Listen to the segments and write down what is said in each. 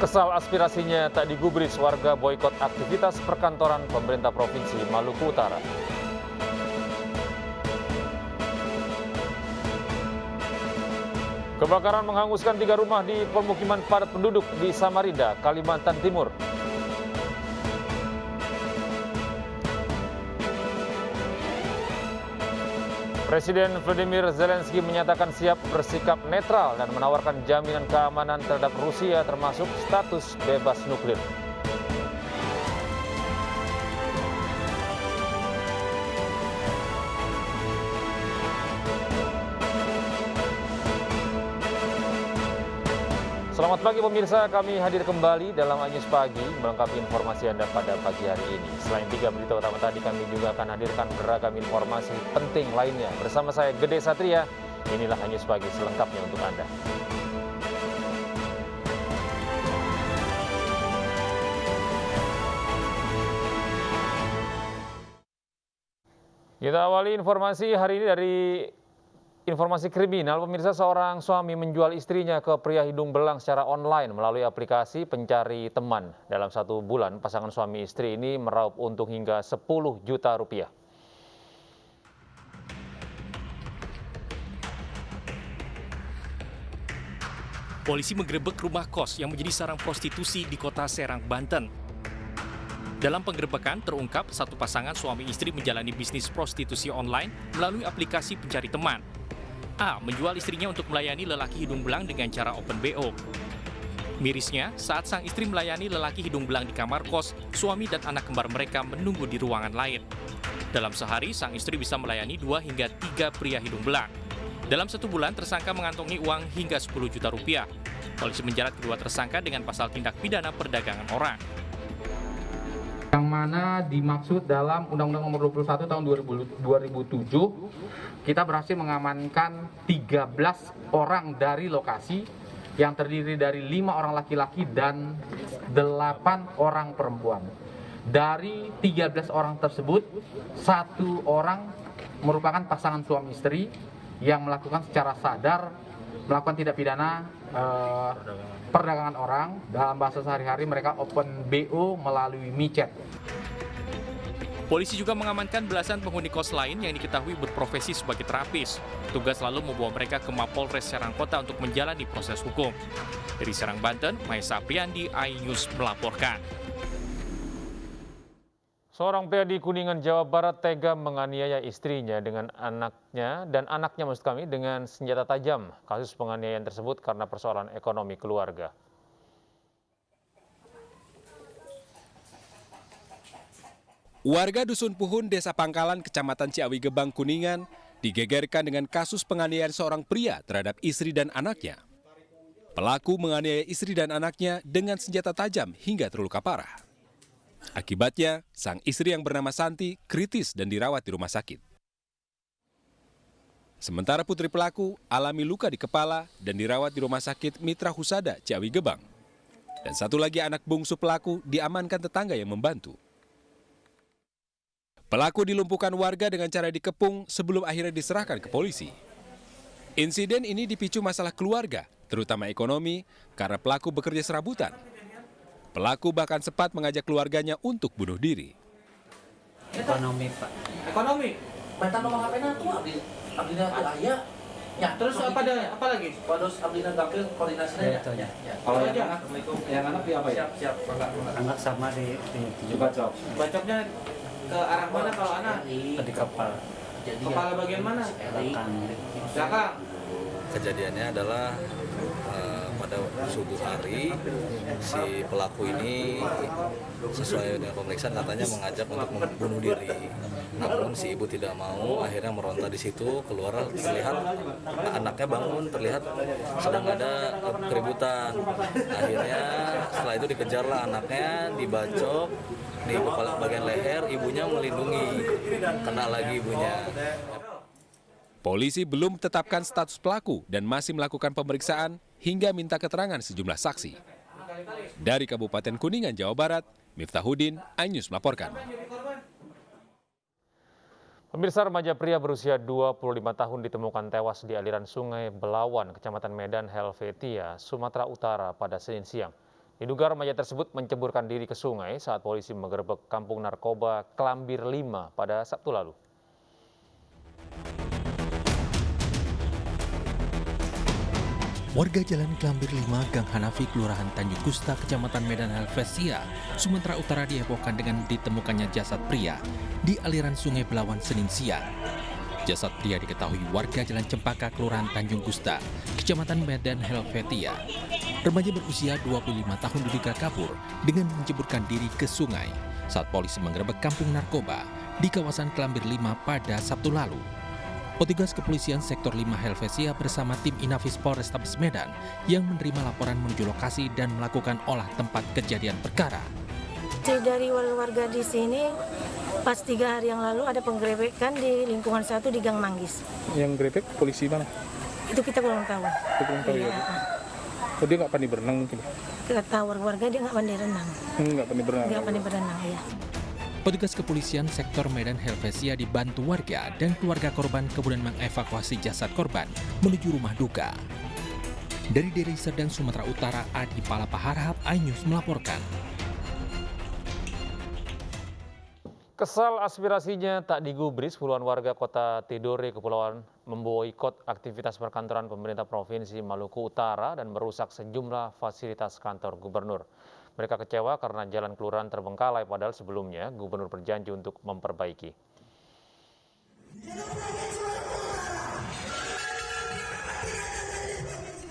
Kesal aspirasinya tak digubris, warga boikot aktivitas perkantoran pemerintah Provinsi Maluku Utara. Kebakaran menghanguskan 3 rumah di pemukiman padat penduduk di Samarinda, Kalimantan Timur. Presiden Volodymyr Zelensky menyatakan siap bersikap netral dan menawarkan jaminan keamanan terhadap Rusia termasuk status bebas nuklir. Selamat pagi pemirsa, kami hadir kembali dalam Anyus Pagi melengkapi informasi Anda pada pagi hari ini. Selain 3 berita utama tadi, kami juga akan hadirkan beragam informasi penting lainnya. Bersama saya Gede Satria, inilah Anyus Pagi selengkapnya untuk Anda. Kita awali informasi hari ini dari informasi kriminal. Pemirsa, seorang suami menjual istrinya ke pria hidung belang secara online melalui aplikasi pencari teman. Dalam 1 bulan, pasangan suami istri ini meraup untung hingga 10 juta rupiah. Polisi menggerebek rumah kos yang menjadi sarang prostitusi di kota Serang, Banten. Dalam penggerebekan terungkap satu pasangan suami istri menjalani bisnis prostitusi online melalui aplikasi pencari teman. A menjual istrinya untuk melayani lelaki hidung belang dengan cara open BO. Mirisnya, saat sang istri melayani lelaki hidung belang di kamar kos, suami dan anak kembar mereka menunggu di ruangan lain. Dalam sehari, sang istri bisa melayani 2 hingga 3 pria hidung belang. Dalam 1 bulan, tersangka mengantongi uang hingga 10 juta rupiah. Polisi menjerat kedua tersangka dengan pasal tindak pidana perdagangan orang. Yang mana dimaksud dalam Undang-Undang Nomor 21 Tahun 2007, kita berhasil mengamankan 13 orang dari lokasi yang terdiri dari 5 orang laki-laki dan 8 orang perempuan. Dari 13 orang tersebut, 1 orang merupakan pasangan suami istri yang melakukan secara sadar melakukan tindak pidana perdagangan orang. Dalam bahasa sehari-hari mereka open BO melalui micet. Polisi juga mengamankan belasan penghuni kos lain yang diketahui berprofesi sebagai terapis. Tugas lalu membawa mereka ke Mapolres Serang Kota untuk menjalani proses hukum. Dari Serang, Banten, Maesa Priandi, iNews melaporkan. Seorang pria di Kuningan, Jawa Barat tega menganiaya istrinya dengan anaknya dengan senjata tajam. Kasus penganiayaan tersebut karena persoalan ekonomi keluarga. Warga Dusun Puhun, Desa Pangkalan, Kecamatan Ciawi Gebang, Kuningan, digegerkan dengan kasus penganiayaan seorang pria terhadap istri dan anaknya. Pelaku menganiaya istri dan anaknya dengan senjata tajam hingga terluka parah. Akibatnya, sang istri yang bernama Santi kritis dan dirawat di rumah sakit. Sementara putri pelaku alami luka di kepala dan dirawat di Rumah Sakit Mitra Husada, Ciawi Gebang. Dan satu lagi anak bungsu pelaku diamankan tetangga yang membantu. Pelaku dilumpuhkan warga dengan cara dikepung sebelum akhirnya diserahkan ke polisi. Insiden ini dipicu masalah keluarga, terutama ekonomi, karena pelaku bekerja serabutan. Pelaku bahkan sempat mengajak keluarganya untuk bunuh diri. Ekonomi, Pak. Ekonomi? Bentar nomor HP-nya tuh, abdina tuh ayah. Ya, terus apa lagi? Terus abdina gapil koordinasinya ya. Kalau yang anak dia apa ya? Siap. Anak sama di Bacok. Bacoknya ke arah mana kalau anak? di kapal. Kepala bagian mana? Belakang. Kejadiannya adalah pada subuh hari si pelaku ini sesuai dengan pemeriksaan katanya mengajak untuk membunuh diri. Namun si ibu tidak mau, akhirnya meronta di situ, keluar terlihat anaknya bangun, terlihat sedang ada keributan. Akhirnya setelah itu dikejarlah anaknya, dibacok di kepala bagian leher, ibunya melindungi, kena lagi ibunya. Polisi belum tetapkan status pelaku dan masih melakukan pemeriksaan hingga minta keterangan sejumlah saksi. Dari Kabupaten Kuningan, Jawa Barat, Miftahuddin, iNews melaporkan. Pemirsa, remaja pria berusia 25 tahun ditemukan tewas di aliran Sungai Belawan, Kecamatan Medan, Helvetia, Sumatera Utara pada Senin siang. Diduga remaja tersebut menceburkan diri ke sungai saat polisi menggerebek kampung narkoba Klambir 5 pada Sabtu lalu. Warga Jalan Klambir 5, Gang Hanafi, Kelurahan Tanjung Gusta, Kecamatan Medan Helvetia, Sumatera Utara dihebohkan dengan ditemukannya jasad pria di aliran Sungai Belawan Senin siang. Jasad pria diketahui warga Jalan Cempaka, Kelurahan Tanjung Gusta, Kecamatan Medan Helvetia. Remaja berusia 25 tahun diduga kabur dengan menceburkan diri ke sungai saat polisi menggerebek kampung narkoba di kawasan Klambir 5 pada Sabtu lalu. Petugas kepolisian Sektor 5 Helvetia bersama tim Inafis Polrestabes Medan yang menerima laporan menuju lokasi dan melakukan olah tempat kejadian perkara. Dari warga-warga di sini, pas 3 hari yang lalu ada penggerebekan di lingkungan 1 di Gang Manggis. Yang grebek polisi mana? Itu kita kurang tahu. Itu kurang tahu ya. Oh, dia nggak pandai berenang mungkin? Kita tahu warga dia nggak pandai renang. Nggak pandai berenang? Nggak pandai berenang, ya. Petugas kepolisian Sektor Medan Helvetia dibantu warga dan keluarga korban kemudian mengevakuasi jasad korban menuju rumah duka. Dari Deli Serdang, Sumatera Utara, Adi Palapaharhap, iNews melaporkan. Kesal aspirasinya tak digubris, puluhan warga Kota Tidore, Kepulauan memboikot aktivitas perkantoran pemerintah Provinsi Maluku Utara dan merusak sejumlah fasilitas kantor gubernur. Mereka kecewa karena jalan kelurahan terbengkalai, padahal sebelumnya gubernur berjanji untuk memperbaiki.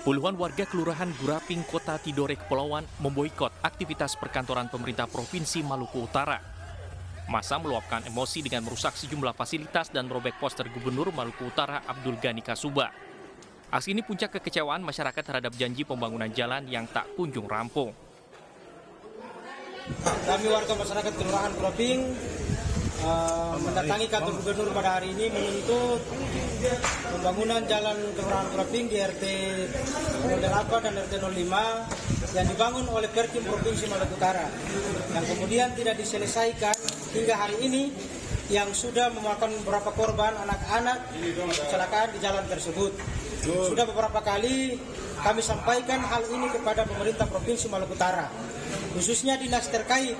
Puluhan warga Kelurahan Guraping, Kota Tidore, Kepulauan memboikot aktivitas perkantoran pemerintah Provinsi Maluku Utara. Massa meluapkan emosi dengan merusak sejumlah fasilitas dan merobek poster Gubernur Maluku Utara Abdul Ghani Kasuba. Aksi ini puncak kekecewaan masyarakat terhadap janji pembangunan jalan yang tak kunjung rampung. Kami warga masyarakat Kelurahan Guraping mendatangi kantor gubernur pada hari ini menuntut pembangunan jalan Kelurahan Guraping di RT 08 dan RT 05 yang dibangun oleh Perkim Provinsi Maluku Utara, yang kemudian tidak diselesaikan hingga hari ini, yang sudah memakan beberapa korban anak-anak kecelakaan di jalan tersebut. Sudah beberapa kali kami sampaikan hal ini kepada pemerintah Provinsi Maluku Utara, khususnya dinas terkait.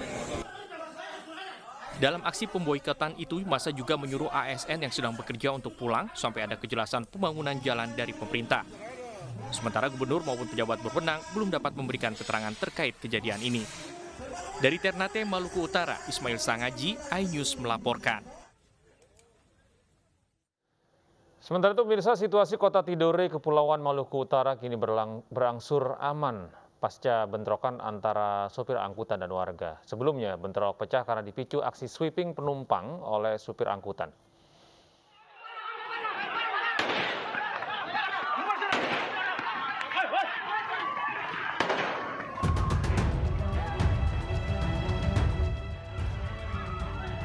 Dalam aksi pemboikotan itu, massa juga menyuruh ASN yang sedang bekerja untuk pulang sampai ada kejelasan pembangunan jalan dari pemerintah. Sementara gubernur maupun pejabat berwenang belum dapat memberikan keterangan terkait kejadian ini. Dari Ternate, Maluku Utara, Ismail Sangaji, iNews melaporkan. Sementara itu, pemirsa, situasi Kota Tidore, Kepulauan Maluku Utara kini berangsur aman pasca bentrokan antara sopir angkutan dan warga. Sebelumnya, bentrok pecah karena dipicu aksi sweeping penumpang oleh supir angkutan.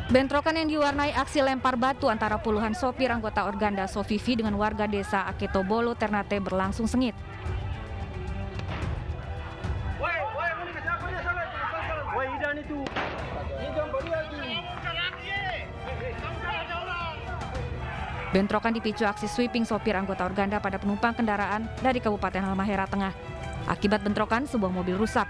Bentrokan yang diwarnai aksi lempar batu antara puluhan sopir anggota Organda Sofivi dengan warga desa Aketobolo, Ternate berlangsung sengit. Bentrokan dipicu aksi sweeping sopir anggota Organda pada penumpang kendaraan dari Kabupaten Halmahera Tengah. Akibat bentrokan, sebuah mobil rusak.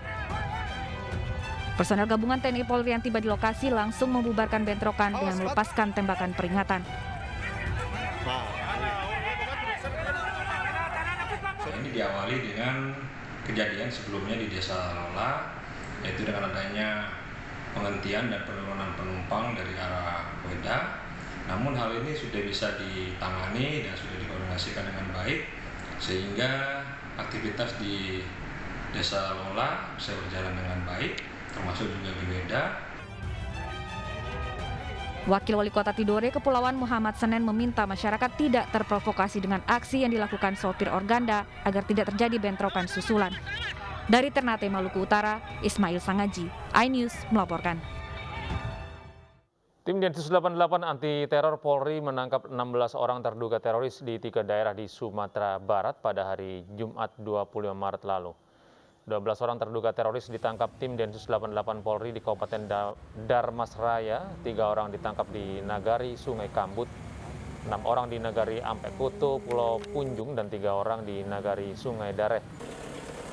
Personel gabungan TNI Polri yang tiba di lokasi langsung membubarkan bentrokan dengan melepaskan tembakan peringatan. Ini diawali dengan kejadian sebelumnya di Desa Lola, yaitu dengan adanya penghentian dan penurunan penumpang dari arah Weda. Namun hal ini sudah bisa ditangani dan sudah dikoordinasikan dengan baik, sehingga aktivitas di Desa Lola bisa berjalan dengan baik, termasuk juga di Weda. Wakil Wali Kota Tidore, Kepulauan Muhammad Senen meminta masyarakat tidak terprovokasi dengan aksi yang dilakukan sopir Organda agar tidak terjadi bentrokan susulan. Dari Ternate, Maluku Utara, Ismail Sangaji, iNews melaporkan. Tim Densus 88 anti teror Polri menangkap 16 orang terduga teroris di 3 daerah di Sumatera Barat pada hari Jumat 25 Maret lalu. 12 orang terduga teroris ditangkap tim Densus 88 Polri di Kabupaten Darmasraya, 3 orang ditangkap di Nagari Sungai Kambut, 6 orang di Nagari Ampekuto, Pulau Punjung, dan 3 orang di Nagari Sungai Dareh.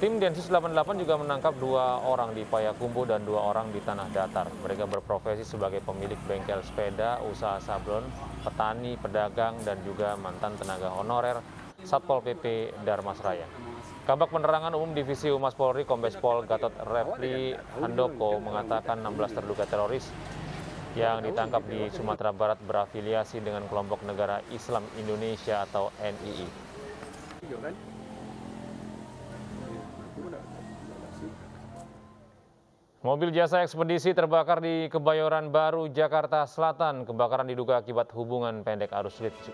Tim Densus 88 juga menangkap 2 orang di Payakumbuh dan 2 orang di Tanah Datar. Mereka berprofesi sebagai pemilik bengkel sepeda, usaha sablon, petani, pedagang, dan juga mantan tenaga honorer Satpol PP Darmasraya. Kabak Penerangan Umum Divisi Humas Polri Kombes Pol Gatot Refli Handoko mengatakan 16 terduga teroris yang ditangkap di Sumatera Barat berafiliasi dengan kelompok Negara Islam Indonesia atau NII. Mobil jasa ekspedisi terbakar di Kebayoran Baru, Jakarta Selatan. Kebakaran diduga akibat hubungan pendek arus listrik.